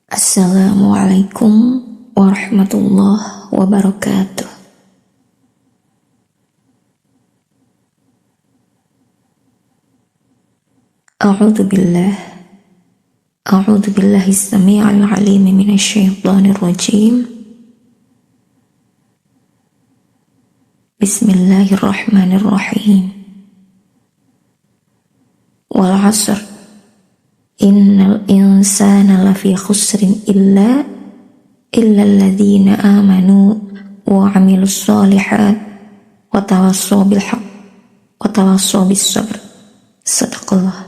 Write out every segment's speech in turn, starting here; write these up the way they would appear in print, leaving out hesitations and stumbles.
Assalamualaikum warahmatullahi wabarakatuh. A'udzu billahi as-sami'il 'alim minasy syaithanir rajim. Bismillahirrahmanirrahim. Wal 'asr innal insana lafi khusrin illa alladzina amanu wa 'amilus shalihat wa tawassaw bil haqq wa tawassaw bis sabr. Sadaqallah.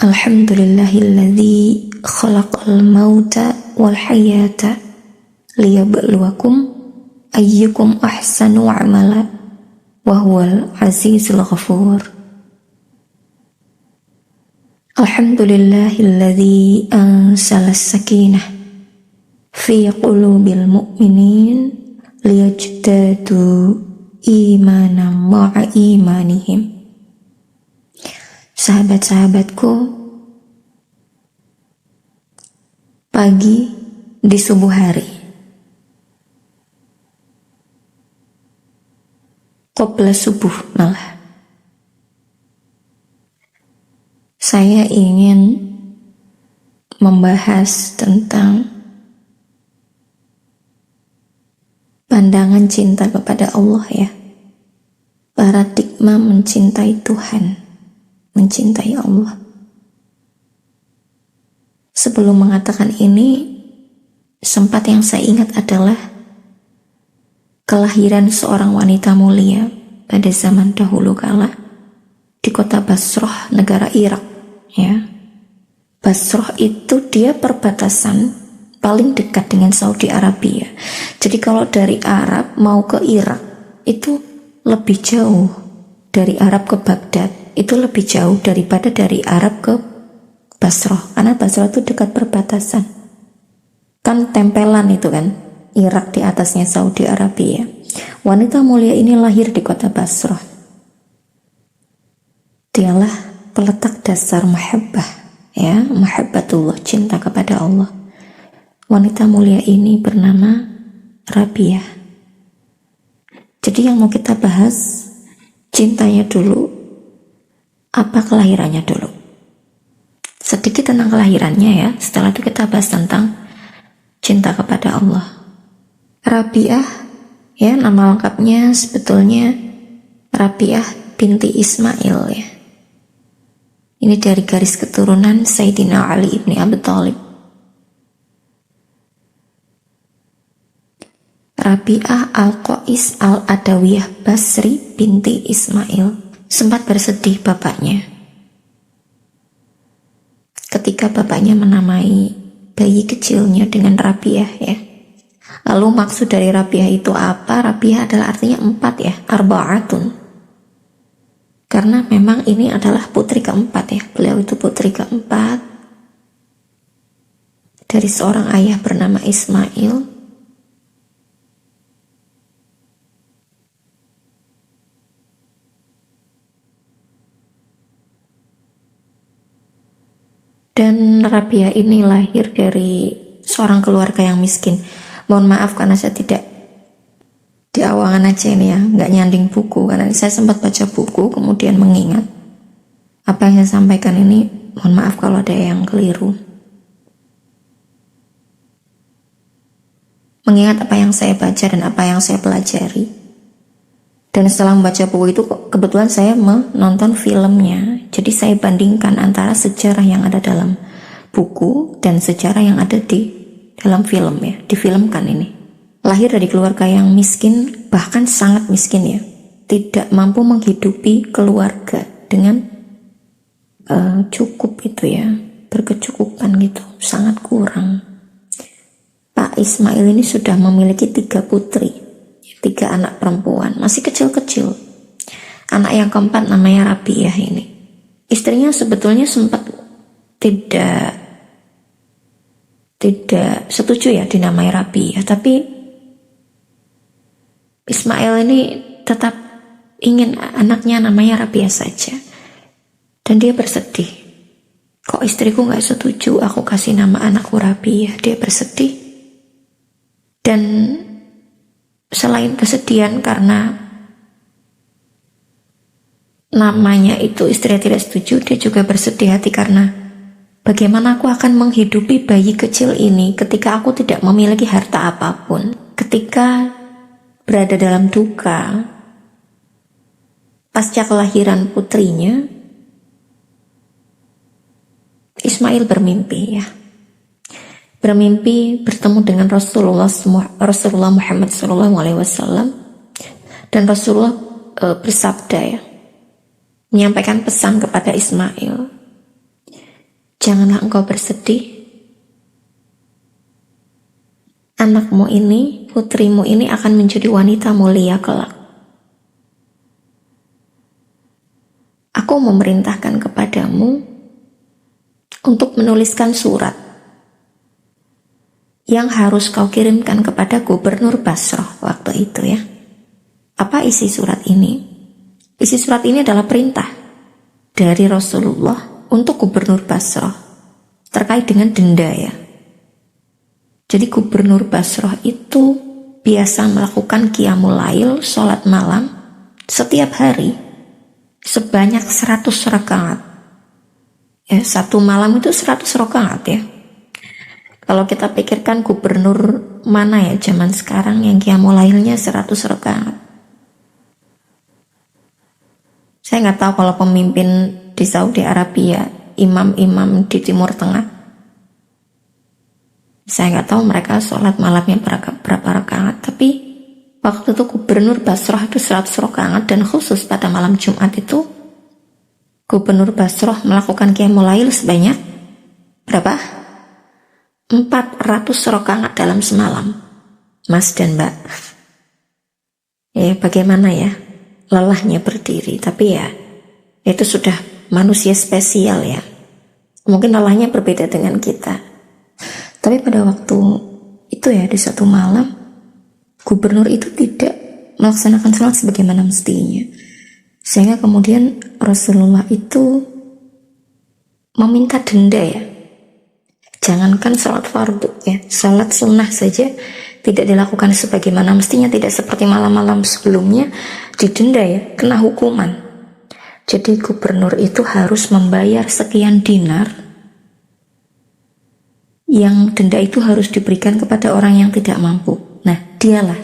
Alhamdulillahilladzi khalaqal mauta wal hayata liyabluwakum ayyukum ahsanu amala wa huwal azizul ghafur. Alhamdulillahilladzi anzalas sakinah fi qulubil mu'minin liyajdadu imanan ma'a imanihim. Sahabat-sahabatku, pagi di subuh hari, qabla subuh malah, saya ingin membahas tentang pandangan cinta kepada Allah ya. Paradigma mencintai Tuhan, mencintai Allah. Sebelum mengatakan ini, sempat yang saya ingat adalah kelahiran seorang wanita mulia pada zaman dahulu kala di kota Basrah, negara Irak ya. Basrah itu dia perbatasan paling dekat dengan Saudi Arabia. Jadi kalau dari Arab mau ke Irak itu lebih jauh. Dari Arab ke Baghdad itu lebih jauh daripada dari Arab ke Basrah, karena Basrah itu dekat perbatasan. Kan tempelan itu kan, Irak di atasnya Saudi Arabia. Wanita mulia ini lahir di kota Basrah. Dialah peletak dasar mahabbah ya, mahabbatullah, cinta kepada Allah. Wanita mulia ini bernama Rabiah. Jadi yang mau kita bahas cintanya dulu, apa kelahirannya dulu. Sedikit tentang kelahirannya ya, setelah itu kita bahas tentang cinta kepada Allah. Rabiah ya, nama lengkapnya sebetulnya Rabiah binti Ismail ya. Ini dari garis keturunan Sayyidina Ali ibni Abi Thalib. Rabi'ah Al-Qais Al-Adawiyah Basri binti Ismail. Sempat bersedih bapaknya ketika bapaknya menamai bayi kecilnya dengan Rabi'ah ya. Lalu maksud dari Rabi'ah itu apa? Rabi'ah adalah artinya 4 ya, arba'atun. Karena memang ini adalah putri keempat ya. Beliau itu putri keempat dari seorang ayah bernama Ismail. Dan Rabi'ah ini lahir dari seorang keluarga yang miskin. Mohon maaf karena saya tidak di awangan aja ini ya, nggak nyanding buku. Karena saya sempat baca buku kemudian mengingat apa yang saya sampaikan ini. Mohon maaf kalau ada yang keliru. Mengingat apa yang saya baca dan apa yang saya pelajari. Dan setelah membaca buku itu kebetulan saya menonton filmnya. Jadi saya bandingkan antara sejarah yang ada dalam buku dan sejarah yang ada di dalam film ya. Difilmkan ini. Lahir dari keluarga yang miskin, bahkan sangat miskin ya. Tidak mampu menghidupi keluarga dengan cukup gitu ya. Berkecukupan gitu. Sangat kurang. Pak Ismail ini sudah memiliki 3 putri. 3 anak perempuan, masih kecil-kecil. Anak yang keempat namanya Rabi'ah ini. Istrinya sebetulnya sempat tidak setuju ya dinamai Rabi'ah, tapi Ismail ini tetap ingin anaknya namanya Rabia saja. Dan dia bersedih. Kok istriku gak setuju aku kasih nama anakku Rabia? Dia bersedih. Dan selain kesedihan karena namanya itu istri tidak setuju, dia juga bersedih hati karena bagaimana aku akan menghidupi bayi kecil ini ketika aku tidak memiliki harta apapun, ketika berada dalam duka pasca kelahiran putrinya. Ismail bermimpi bertemu dengan Rasulullah Muhammad SAW, dan Rasulullah bersabda ya, menyampaikan pesan kepada Ismail, janganlah engkau bersedih, anakmu ini, putrimu ini akan menjadi wanita mulia kelak. Aku memerintahkan kepadamu untuk menuliskan surat yang harus kau kirimkan kepada Gubernur Basrah waktu itu ya. Apa isi surat ini? Isi surat ini adalah perintah dari Rasulullah untuk Gubernur Basrah terkait dengan denda ya. Jadi Gubernur Basrah itu biasa melakukan qiyamul lail, sholat malam setiap hari sebanyak 100 rakaat. Ya, satu malam itu 100 rakaat ya. Kalau kita pikirkan gubernur mana ya zaman sekarang yang qiyamul lailnya 100 rakaat. Saya nggak tahu kalau pemimpin di Saudi Arabia, imam-imam di Timur Tengah, saya nggak tahu mereka sholat malamnya berapa rakaat. Tapi waktu itu Gubernur Basrah itu 100 rakaat, dan khusus pada malam Jumat itu Gubernur Basrah melakukan qiyamul lail sebanyak berapa? 400 rakaat dalam semalam, Mas dan Mbak. Ya bagaimana ya? Lelahnya berdiri, tapi ya itu sudah manusia spesial ya. Mungkin lelahnya berbeda dengan kita. Tapi pada waktu itu ya, di satu malam gubernur itu tidak melaksanakan sholat sebagaimana mestinya, sehingga kemudian Rasulullah itu meminta denda ya. Jangankan sholat fardu ya, sholat sunnah saja tidak dilakukan sebagaimana mestinya, tidak seperti malam-malam sebelumnya, didenda ya, kena hukuman. Jadi gubernur itu harus membayar sekian dinar, yang denda itu harus diberikan kepada orang yang tidak mampu. Nah, dialah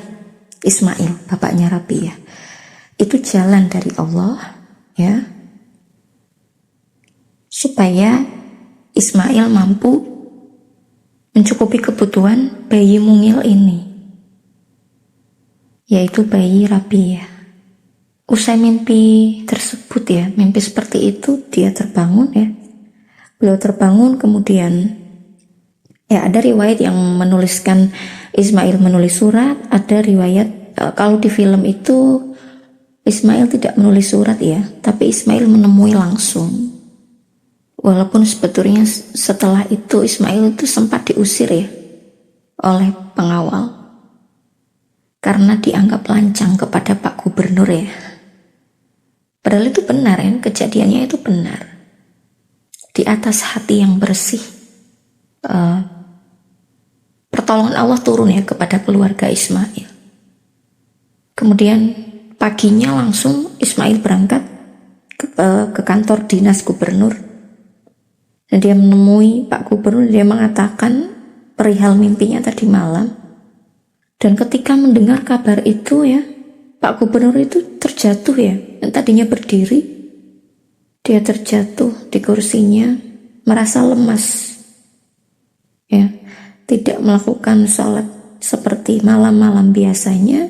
Ismail, bapaknya Rabiah. Itu jalan dari Allah ya, supaya Ismail mampu mencukupi kebutuhan bayi mungil ini, yaitu bayi Rabiah. Usai mimpi tersebut ya, mimpi seperti itu, dia terbangun ya. Beliau terbangun, kemudian ya ada riwayat yang menuliskan Ismail menulis surat, ada riwayat kalau di film itu Ismail tidak menulis surat ya, tapi Ismail menemui langsung. Walaupun sebetulnya setelah itu Ismail itu sempat diusir ya oleh pengawal karena dianggap lancang kepada Pak Gubernur ya. Padahal itu benar ya, kejadiannya itu benar. Di atas hati yang bersih, pertolongan Allah turun ya kepada keluarga Ismail. Kemudian paginya langsung Ismail berangkat ke kantor dinas gubernur. Dan dia menemui Pak Gubernur, dia mengatakan perihal mimpinya tadi malam. Dan ketika mendengar kabar itu ya, Pak Gubernur itu terjatuh ya. Dan tadinya berdiri, dia terjatuh di kursinya, merasa lemas. Ya, tidak melakukan sholat seperti malam-malam biasanya.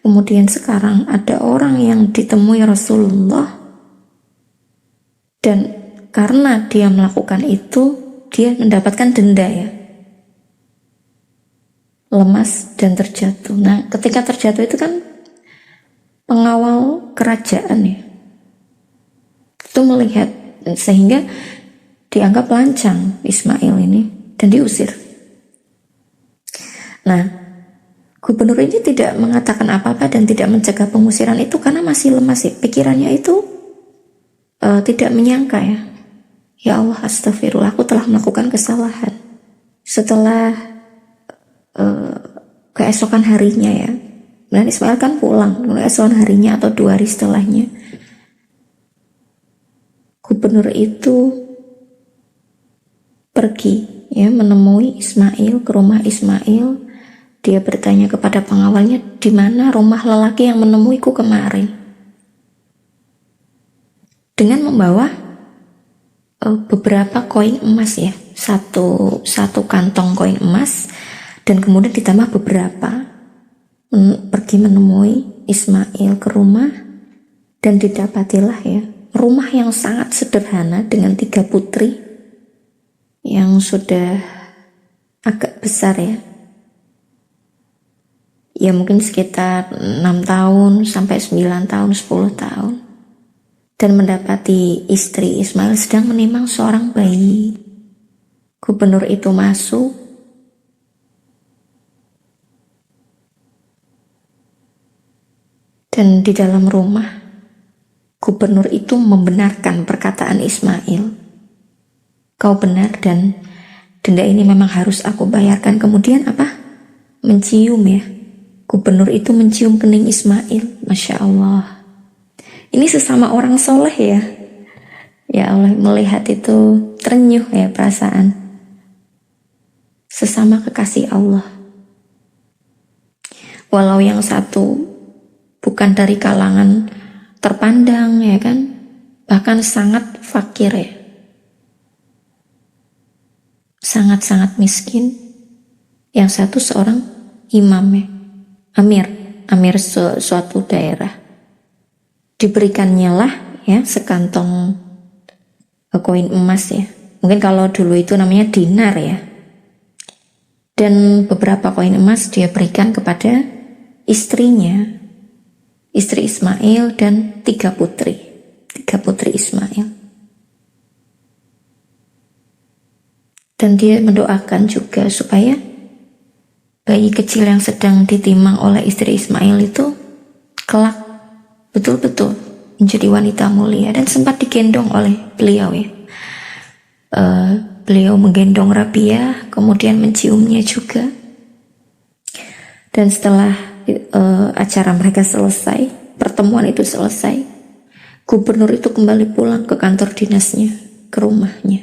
Kemudian sekarang ada orang yang ditemui Rasulullah, dan karena dia melakukan itu, dia mendapatkan denda ya. Lemas dan terjatuh. Nah, ketika terjatuh itu kan pengawal kerajaan ya, itu melihat, sehingga dianggap lancang Ismail ini dan diusir. Nah, Gubernur ini tidak mengatakan apa-apa dan tidak mencegah pengusiran itu karena masih lemas ya. Pikirannya itu tidak menyangka ya. Ya Allah, astagfirullah, aku telah melakukan kesalahan. Setelah keesokan harinya ya, dan Ismail kan pulang keesokan harinya atau 2 hari setelahnya, gubernur itu pergi ya menemui Ismail, ke rumah Ismail. Dia bertanya kepada pengawalnya, di mana rumah lelaki yang menemuiku kemarin, dengan membawa beberapa koin emas ya, satu kantong koin emas, dan kemudian ditambah beberapa. Pergi menemui Ismail ke rumah, dan didapatilah ya rumah yang sangat sederhana dengan 3 putri yang sudah agak besar ya mungkin sekitar 6 tahun sampai 9 tahun, 10 tahun. Dan mendapati istri Ismail sedang menimang seorang bayi. Gubernur itu masuk, dan di dalam rumah gubernur itu membenarkan perkataan Ismail. Kau benar dan denda ini memang harus aku bayarkan. Kemudian apa? Mencium ya. Gubernur itu mencium kening Ismail. Masya Allah. Ini sesama orang soleh ya. Ya Allah, melihat itu terenyuh ya perasaan. Sesama kekasih Allah. Walau yang satu bukan dari kalangan terpandang ya kan, bahkan sangat fakir ya, sangat-sangat miskin. Yang satu seorang imam ya, amir suatu daerah. Diberikannya lah ya sekantong koin emas ya, mungkin kalau dulu itu namanya dinar ya, dan beberapa koin emas dia berikan kepada istrinya, istri Ismail, dan 3 putri Ismail. Dan dia mendoakan juga supaya bayi kecil yang sedang ditimang oleh istri Ismail itu kelak betul-betul menjadi wanita mulia. Dan sempat digendong oleh beliau ya. Beliau menggendong Rabiah, kemudian menciumnya juga. Dan setelah acara mereka selesai, pertemuan itu selesai, gubernur itu kembali pulang ke kantor dinasnya, ke rumahnya.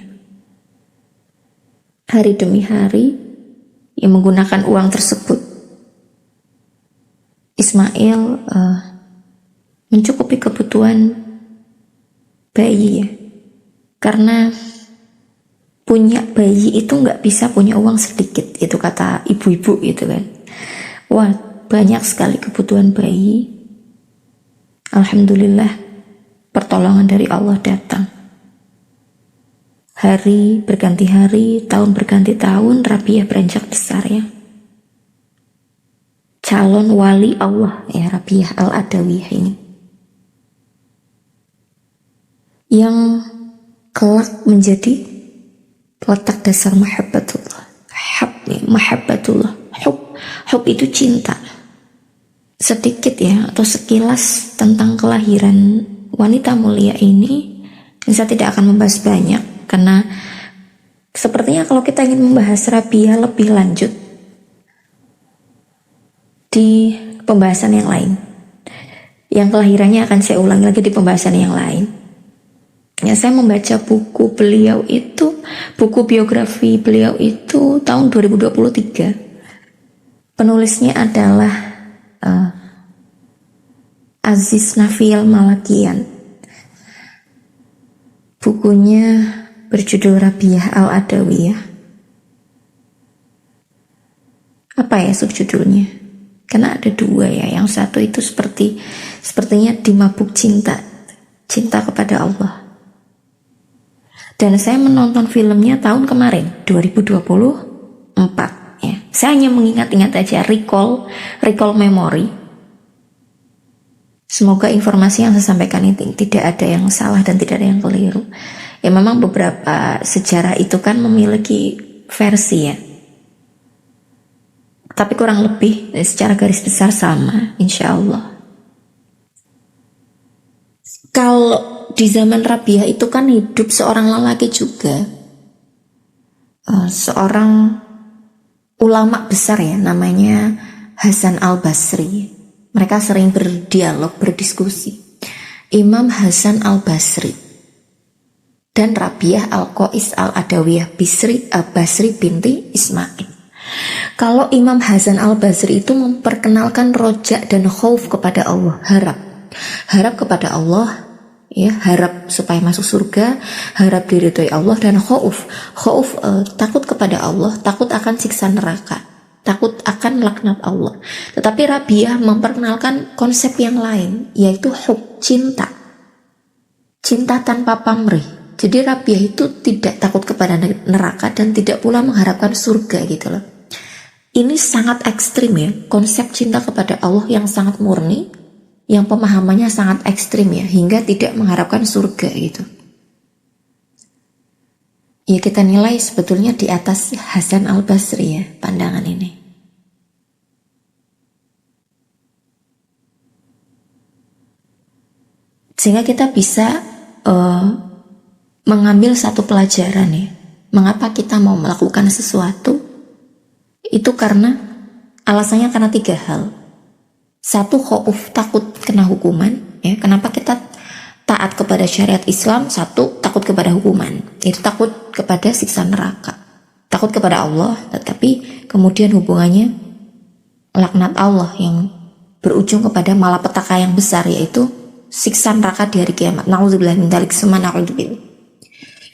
Hari demi hari, ia menggunakan uang tersebut. Ismail mencukupi kebutuhan bayi ya, karena punya bayi itu nggak bisa punya uang sedikit, itu kata ibu-ibu gitu kan. Wah, banyak sekali kebutuhan bayi. Alhamdulillah, pertolongan dari Allah datang. Hari berganti hari, tahun berganti tahun, Rabiah beranjak besar ya. Calon wali Allah ya, Rabiah Al-Adawiyah ini, yang kelak menjadi letak dasar mahabbatullah. Mahabbatullah. Hub itu cinta. Sedikit ya, atau sekilas tentang kelahiran wanita mulia ini. Saya tidak akan membahas banyak, karena sepertinya kalau kita ingin membahas Rabiah lebih lanjut di pembahasan yang lain, yang kelahirannya akan saya ulangi lagi di pembahasan yang lain. Ya, saya membaca buku beliau itu, buku biografi beliau itu tahun 2023. Penulisnya adalah Aziz Nafiel Malakian. Bukunya berjudul Rabiah Al-Adawiyah. Apa ya subjudulnya? Karena ada 2 ya. Yang satu itu sepertinya dimabuk cinta kepada Allah. Dan saya menonton filmnya tahun kemarin, 2024 ya. Saya hanya mengingat-ingat aja, recall memory. Semoga informasi yang saya sampaikan ini tidak ada yang salah dan tidak ada yang keliru. Ya memang beberapa sejarah itu kan memiliki versi ya. Tapi kurang lebih secara garis besar sama, insya Allah. Kalau di zaman Rabiah itu kan hidup seorang lelaki juga, seorang ulama besar ya, namanya Hasan al-Basri. Mereka sering berdialog, berdiskusi. Imam Hasan al-Basri dan Rabiah al-Qais al-Adawiyah Basri binti Ismail. Kalau Imam Hasan al-Basri itu memperkenalkan rojak dan khauf kepada Allah, harap kepada Allah, ya, harap supaya masuk surga, harap diridhoi Allah, dan khauf takut kepada Allah, takut akan siksa neraka, takut akan laknat Allah. Tetapi Rabiah memperkenalkan konsep yang lain, yaitu hub, cinta tanpa pamrih. Jadi Rabiah itu tidak takut kepada neraka dan tidak pula mengharapkan surga gitu loh. Ini sangat ekstrim ya, konsep cinta kepada Allah yang sangat murni, yang pemahamannya sangat ekstrim ya, hingga tidak mengharapkan surga gitu. Ya kita nilai sebetulnya di atas Hasan al-Basri ya, pandangan ini. Sehingga kita bisa mengambil satu pelajaran ya. Mengapa kita mau melakukan sesuatu? Itu karena alasannya karena 3 hal. Satu, khauf, takut kena hukuman ya. Kenapa kita taat kepada syariat Islam? Satu, takut kepada hukuman. Itu takut kepada siksa neraka. Takut kepada Allah, tetapi kemudian hubungannya laknat Allah yang berujung kepada malapetaka yang besar, yaitu siksa neraka di hari kiamat. Na'udzubillah min dzalik, summa na'udzubillah.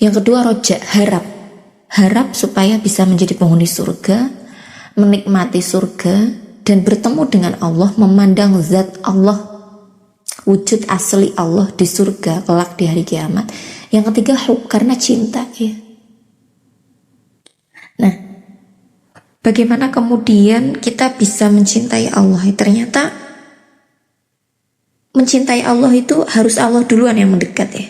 Yang kedua, rojak, harap supaya bisa menjadi penghuni surga, menikmati surga, dan bertemu dengan Allah, memandang zat Allah, wujud asli Allah di surga kelak di hari kiamat. Yang ketiga, hub, karena cinta ya. Nah, bagaimana kemudian kita bisa mencintai Allah? Ternyata mencintai Allah itu harus Allah duluan yang mendekat ya.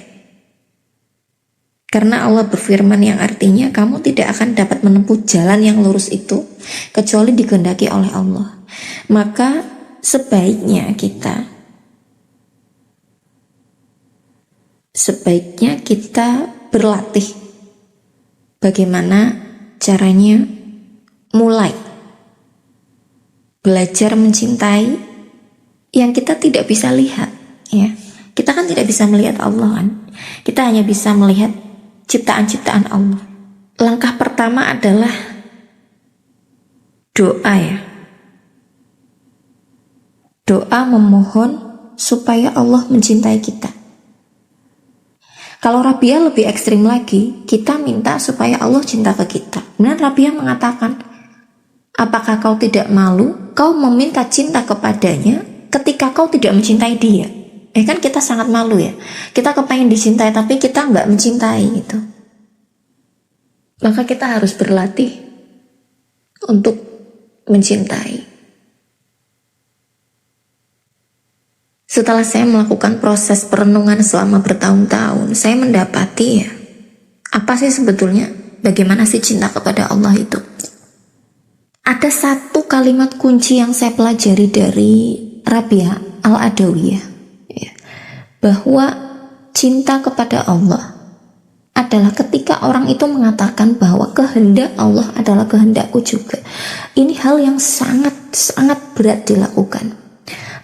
Karena Allah berfirman yang artinya kamu tidak akan dapat menempuh jalan yang lurus itu kecuali dikehendaki oleh Allah. Maka sebaiknya kita berlatih bagaimana caranya mulai belajar mencintai yang kita tidak bisa lihat ya. Kita kan tidak bisa melihat Allah kan. Kita hanya bisa melihat ciptaan-ciptaan Allah. Langkah pertama adalah doa ya. Doa memohon supaya Allah mencintai kita. Kalau Rabiah lebih ekstrim lagi, kita minta supaya Allah cinta ke kita. Kemudian Rabiah mengatakan, apakah kau tidak malu kau meminta cinta kepadanya ketika kau tidak mencintai dia? Kan kita sangat malu ya. Kita kepengen dicintai tapi kita nggak mencintai gitu. Maka kita harus berlatih untuk mencintai. Setelah saya melakukan proses perenungan selama bertahun-tahun, saya mendapati ya, apa sih sebetulnya, bagaimana sih cinta kepada Allah itu? Ada satu kalimat kunci yang saya pelajari dari Rabiah al-Adawiyah, bahwa cinta kepada Allah adalah ketika orang itu mengatakan bahwa kehendak Allah adalah kehendakku juga. Ini hal yang sangat berat dilakukan.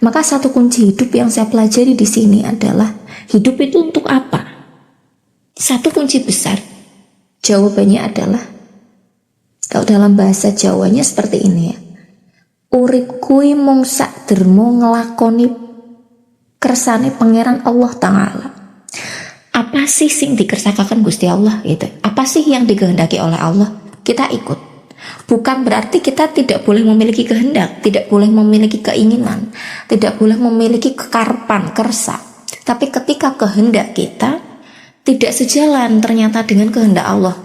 Maka satu kunci hidup yang saya pelajari di sini adalah hidup itu untuk apa? Satu kunci besar. Jawabannya adalah, kalau dalam bahasa Jawanya seperti ini ya. Urip kui mung sak dermo ngelakoni kersane pangeran Allah Ta'ala. Apa sih sing dikersakakan Gusti Allah gitu? Apa sih yang dikehendaki oleh Allah? Kita ikut. Bukan berarti kita tidak boleh memiliki kehendak, tidak boleh memiliki keinginan, tidak boleh memiliki kekarapan, kersa. Tapi ketika kehendak kita tidak sejalan ternyata dengan kehendak Allah,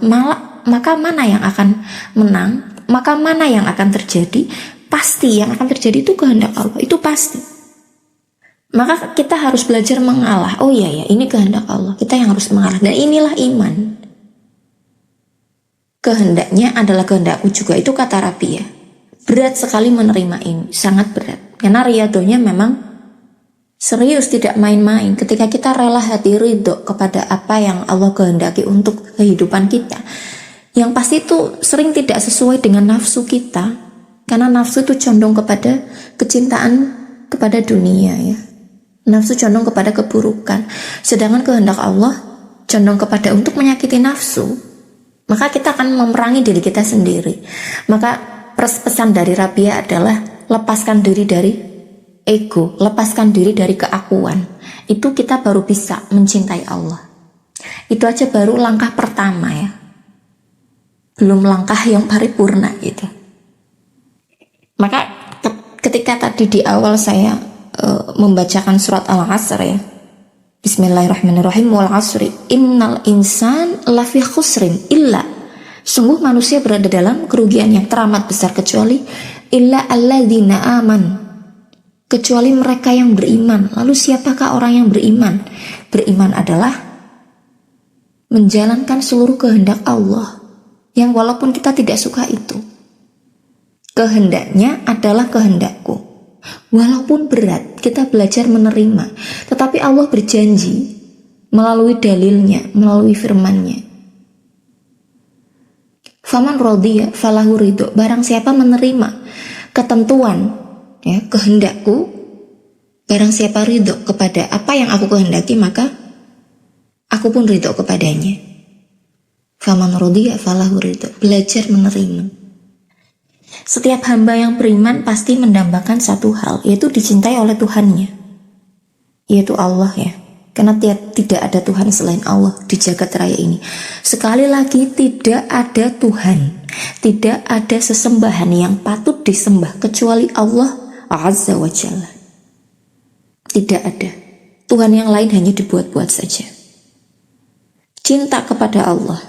maka mana yang akan menang? Maka mana yang akan terjadi? Pasti yang akan terjadi itu kehendak Allah, itu pasti. Maka kita harus belajar mengalah. Oh iya ya, ini kehendak Allah, kita yang harus mengalah. Dan inilah iman. Kehendaknya adalah kehendakku juga, itu kata Rabiah. Berat sekali menerima ini, sangat berat. Karena riadonya memang serius, tidak main-main. Ketika kita rela hati ridho kepada apa yang Allah kehendaki untuk kehidupan kita, yang pasti itu sering tidak sesuai dengan nafsu kita. Karena nafsu itu condong kepada kecintaan kepada dunia ya. Nafsu condong kepada keburukan. Sedangkan kehendak Allah condong kepada untuk menyakiti nafsu. Maka kita akan memerangi diri kita sendiri. Maka pesan dari Rabia adalah lepaskan diri dari ego, lepaskan diri dari keakuan. Itu kita baru bisa mencintai Allah. Itu aja baru langkah pertama ya. Belum langkah yang paripurna gitu. Maka ketika tadi di awal saya membacakan surat Al-Asr ya. Bismillahirrahmanirrahim. Wal asri innal insan lafi khusrin illa, sungguh manusia berada dalam kerugian yang teramat besar kecuali illa alladzina aman, kecuali mereka yang beriman. Lalu siapakah orang yang beriman? Beriman adalah menjalankan seluruh kehendak Allah, yang walaupun kita tidak suka itu. Kehendaknya adalah kehendakku. Walaupun berat, kita belajar menerima. Tetapi Allah berjanji melalui dalilnya, melalui firman-Nya. Faman rodiya falahu ridho, barang siapa menerima ketentuan ya, kehendakku, barang siapa ridho kepada apa yang aku kehendaki, maka aku pun ridho kepadanya. Faman rodiya falahu ridho, belajar menerima. Setiap hamba yang beriman pasti mendambakan satu hal, yaitu dicintai oleh Tuhannya, yaitu Allah ya. Karena tidak ada Tuhan selain Allah di jagat raya ini. Sekali lagi, tidak ada Tuhan, tidak ada sesembahan yang patut disembah kecuali Allah Azza wa Jalla. Tidak ada. Tuhan yang lain hanya dibuat-buat saja. Cinta kepada Allah,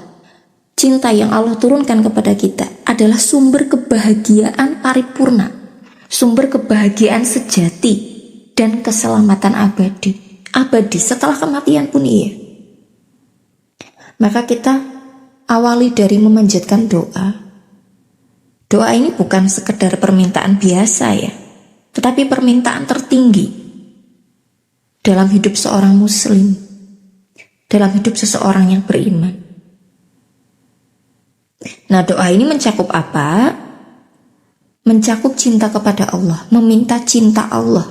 cinta yang Allah turunkan kepada kita adalah sumber kebahagiaan paripurna, sumber kebahagiaan sejati dan keselamatan abadi setelah kematian pun iya. Maka kita awali dari memanjatkan doa. Doa ini bukan sekedar permintaan biasa ya, tetapi permintaan tertinggi dalam hidup seorang muslim, dalam hidup seseorang yang beriman. Nah, doa ini mencakup apa? Mencakup cinta kepada Allah, meminta cinta Allah,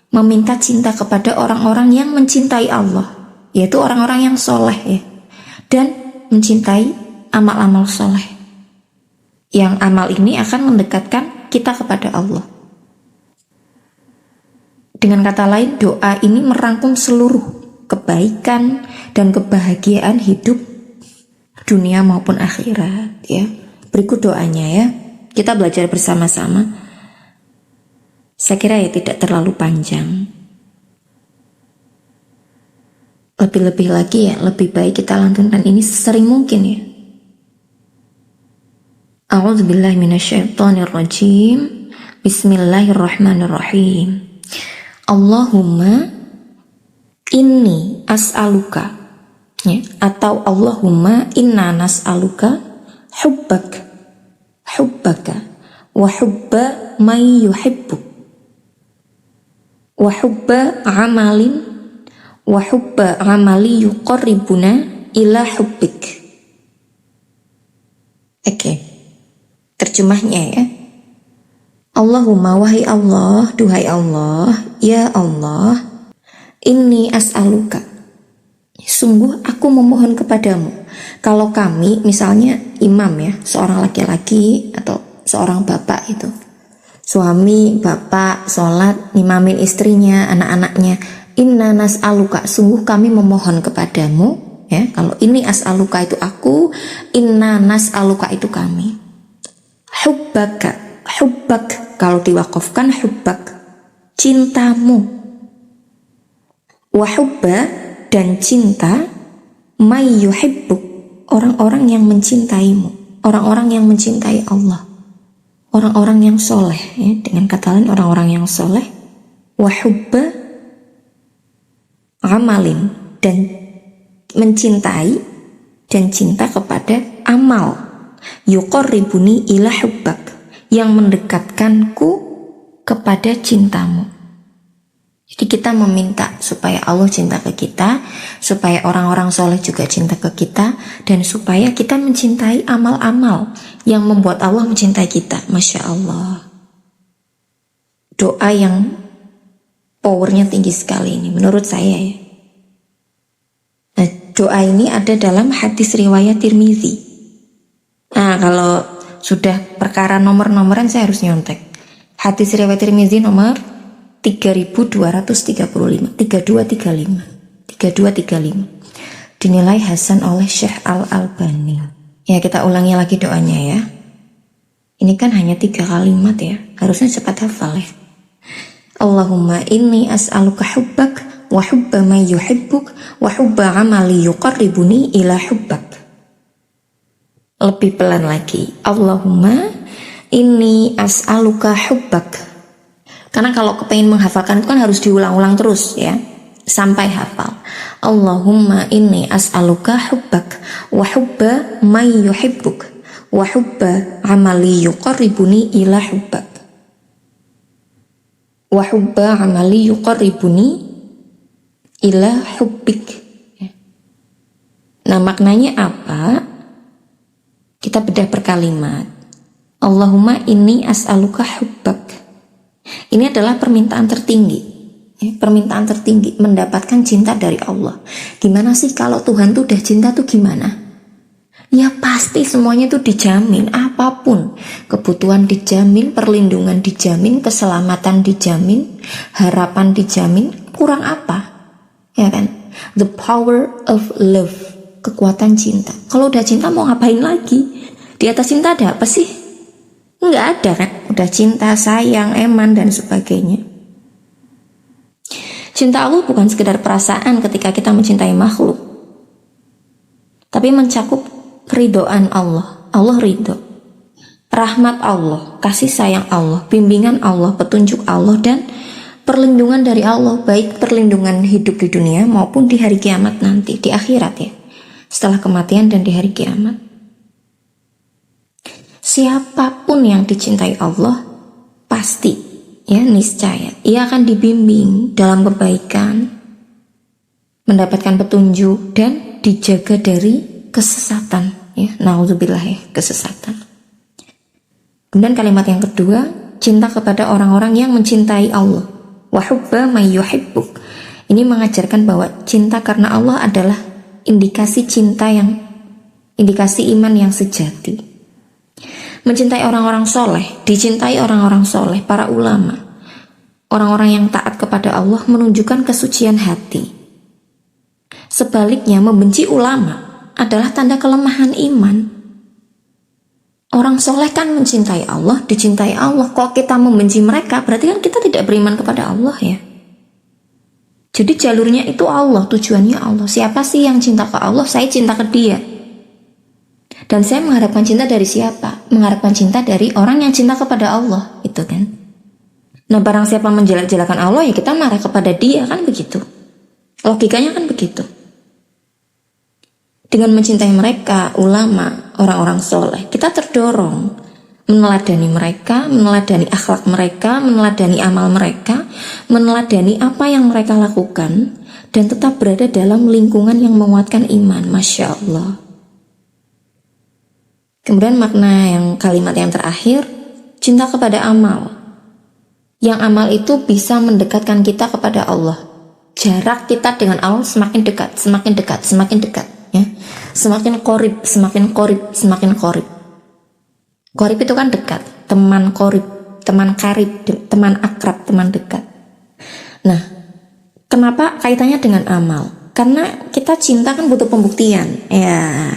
meminta cinta kepada orang-orang yang mencintai Allah, yaitu orang-orang yang soleh ya, dan mencintai amal-amal soleh, yang amal ini akan mendekatkan kita kepada Allah. Dengan kata lain, doa ini merangkum seluruh kebaikan dan kebahagiaan hidup dunia maupun akhirat ya. Berikut doanya ya, kita belajar bersama-sama. Saya kira ya tidak terlalu panjang. Lebih-lebih lagi ya, lebih baik kita lantunkan ini sesering mungkin ya. A'udzubillahi minasyaitonirrajim. Bismillahirrahmanirrahim. Allahumma inni as'aluka ya, atau Allahumma inna nas'aluka hubbaka wa hubba may yuhibbuk wa hubba amali yuqarribuna ila hubbik. Oke. Terjemahnya ya. Allahumma, wahai Allah, duhai Allah, ya Allah, inni as'aluka, sungguh aku memohon kepadamu. Kalau kami misalnya imam ya, seorang laki-laki atau seorang bapak itu, suami, bapak, sholat, ngimamin istrinya, anak-anaknya. Inna nas'aluka, sungguh kami memohon kepadamu. Ya, kalau ini as'aluka itu aku, inna nas'aluka itu kami. Hubbak, kalau diwakafkan hubbak, cintamu. Wahubba, dan cinta, may yuhibbuk, orang-orang yang mencintaimu, orang-orang yang mencintai Allah, orang-orang yang soleh ya. Dengan kata lain, orang-orang yang soleh. Wahubba amalin, dan mencintai dan cinta kepada amal, yuqarribuni ila hubbak, yang mendekatkanku kepada cintamu. Jadi kita meminta supaya Allah cinta ke kita, supaya orang-orang soleh juga cinta ke kita, dan supaya kita mencintai amal-amal yang membuat Allah mencintai kita. Masya Allah. Doa yang powernya tinggi sekali ini menurut saya ya. Nah, doa ini ada dalam hadis riwayat Tirmizi. Nah, kalau sudah perkara nomor-nomoran saya harus nyontek. Hadis riwayat Tirmizi nomor 3235 dinilai hasan oleh Syekh Al-Albani. Ya, kita ulangi lagi doanya ya. Ini kan hanya 3 kalimat ya, harusnya cepat hafal ya. Allahumma inni as'aluka hubbak wa hubba man yuhibbuk wa hubba amali yuqarribuni ila hubbak. Lebih pelan lagi. Allahumma inni as'aluka hubbak. Karena kalau kepengen menghafalkan itu kan harus diulang-ulang terus ya, sampai hafal. Allahumma inni as'aluka hubbak wa hubba man yuhibbuk wa hubba amali yuqarribuni ila hubbak. Wa hubba amali yuqarribuni ila hubbik. Nah, maknanya apa? Kita bedah per kalimat. Allahumma inni as'aluka hubbak. Ini adalah permintaan tertinggi. Permintaan tertinggi, mendapatkan cinta dari Allah. Gimana sih kalau Tuhan tuh udah cinta tuh gimana? Ya pasti semuanya tuh dijamin, apapun. Kebutuhan dijamin, perlindungan dijamin, keselamatan dijamin, harapan dijamin. Kurang apa? Ya kan? The power of love, kekuatan cinta. Kalau udah cinta mau ngapain lagi? Di atas cinta ada apa sih? Nggak ada kan? Udah cinta, sayang, eman, dan sebagainya. Cinta Allah bukan sekedar perasaan ketika kita mencintai makhluk, tapi mencakup keridhaan Allah. Allah ridho. Rahmat Allah, kasih sayang Allah, bimbingan Allah, petunjuk Allah, dan perlindungan dari Allah, baik perlindungan hidup di dunia maupun di hari kiamat nanti, di akhirat ya, setelah kematian dan di hari kiamat. Siapapun yang dicintai Allah pasti ya niscaya ia akan dibimbing dalam kebaikan, mendapatkan petunjuk dan dijaga dari kesesatan ya, naudzubillah ya, kesesatan. Kemudian kalimat yang kedua, cinta kepada orang-orang yang mencintai Allah. Wa hubba may yuhibbuk. Ini mengajarkan bahwa cinta karena Allah adalah indikasi indikasi iman yang sejati. Mencintai orang-orang soleh, dicintai orang-orang soleh, para ulama, orang-orang yang taat kepada Allah menunjukkan kesucian hati. Sebaliknya, membenci ulama adalah tanda kelemahan iman. Orang soleh kan mencintai Allah, dicintai Allah. Kok kita membenci mereka, berarti kan kita tidak beriman kepada Allah ya. Jadi jalurnya itu Allah, tujuannya Allah. Siapa sih yang cinta ke Allah? Saya cinta ke dia. Dan saya mengharapkan cinta dari siapa? Mengharapkan cinta dari orang yang cinta kepada Allah, itu kan. Nah, barang siapa menjelek-jelekan Allah, ya kita marah kepada dia, kan begitu. Logikanya kan begitu. Dengan mencintai mereka, ulama, orang-orang soleh, kita terdorong meneladani mereka, meneladani akhlak mereka, meneladani amal mereka, meneladani apa yang mereka lakukan, dan tetap berada dalam lingkungan yang menguatkan iman. Masya Allah. Kemudian makna yang kalimat yang terakhir, cinta kepada amal. Yang amal itu bisa mendekatkan kita kepada Allah. Jarak kita dengan Allah semakin dekat, semakin dekat, semakin dekat. Ya. Semakin qorib, semakin qorib, semakin qorib. Qorib itu kan dekat, teman qorib, teman karib, teman akrab, teman dekat. Nah, kenapa kaitannya dengan amal? Karena kita cinta kan butuh pembuktian. Ya,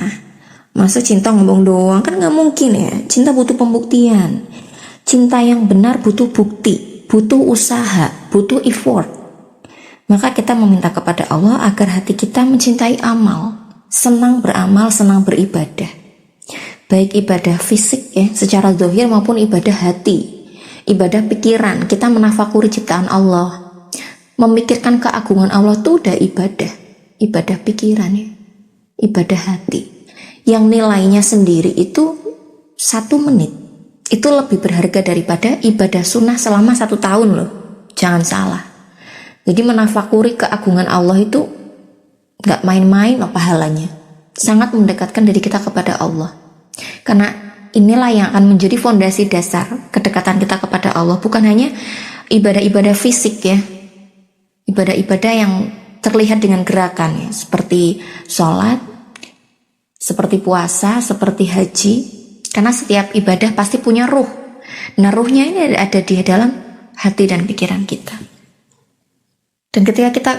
masa cinta ngomong doang kan nggak mungkin ya. Cinta butuh pembuktian. Cinta yang benar butuh bukti, butuh usaha, butuh effort. Maka kita meminta kepada Allah agar hati kita mencintai amal, senang beramal, senang beribadah. Baik ibadah fisik ya, secara zahir maupun ibadah hati, ibadah pikiran. Kita menafakuri ciptaan Allah, memikirkan keagungan Allah itu udah ibadah, ibadah pikiran ya, ibadah hati. Yang nilainya sendiri itu 1 menit, itu lebih berharga daripada ibadah sunnah selama 1 tahun loh. Jangan salah. Jadi menafakuri keagungan Allah itu gak main-main loh pahalanya. Sangat mendekatkan diri kita kepada Allah. Karena inilah yang akan menjadi fondasi dasar kedekatan kita kepada Allah. Bukan hanya ibadah-ibadah fisik ya, ibadah-ibadah yang terlihat dengan gerakan ya, seperti sholat, seperti puasa, seperti haji. Karena setiap ibadah pasti punya ruh. Nah ruhnya ini ada di dalam hati dan pikiran kita. Dan ketika kita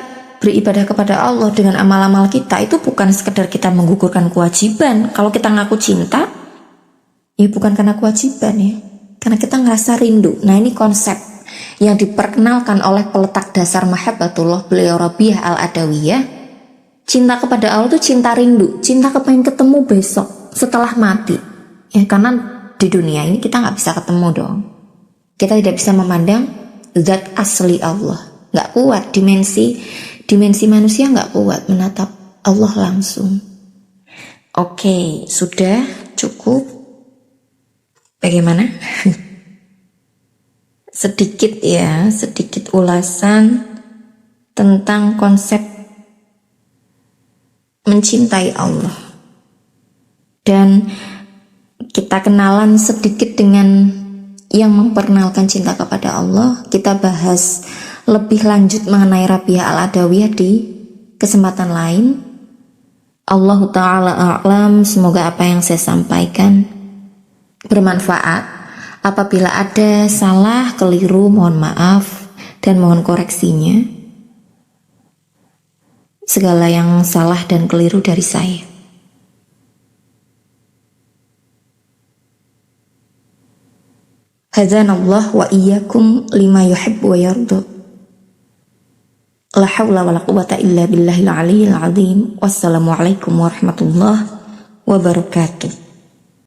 beribadah kepada Allah dengan amal-amal kita, itu bukan sekedar kita menggugurkan kewajiban. Kalau kita ngaku cinta, ya bukan karena kewajiban ya, karena kita ngerasa rindu. Nah ini konsep yang diperkenalkan oleh peletak dasar Mahabbatullah, beliau Rabiah Al-Adawiyah. Cinta kepada Allah itu cinta rindu, cinta kepengen ketemu besok setelah mati ya, karena di dunia ini kita nggak bisa ketemu dong, kita tidak bisa memandang zat asli Allah, nggak kuat, dimensi manusia nggak kuat menatap Allah langsung. Oke, sudah cukup. Bagaimana? sedikit ulasan tentang konsep mencintai Allah, dan kita kenalan sedikit dengan yang memperkenalkan cinta kepada Allah. Kita bahas lebih lanjut mengenai Rabiah Al-Adawiyah di kesempatan lain. Allahu ta'ala a'lam. Semoga apa yang saya sampaikan bermanfaat. Apabila ada salah, keliru, mohon maaf dan mohon koreksinya. Segala yang salah dan keliru dari saya. Hadzanallah wa iyyakum lima yuhibbu wa yarda. La haula wa la quwwata illa billahil aliyyil azim. Wassalamualaikum warahmatullahi wabarakatuh.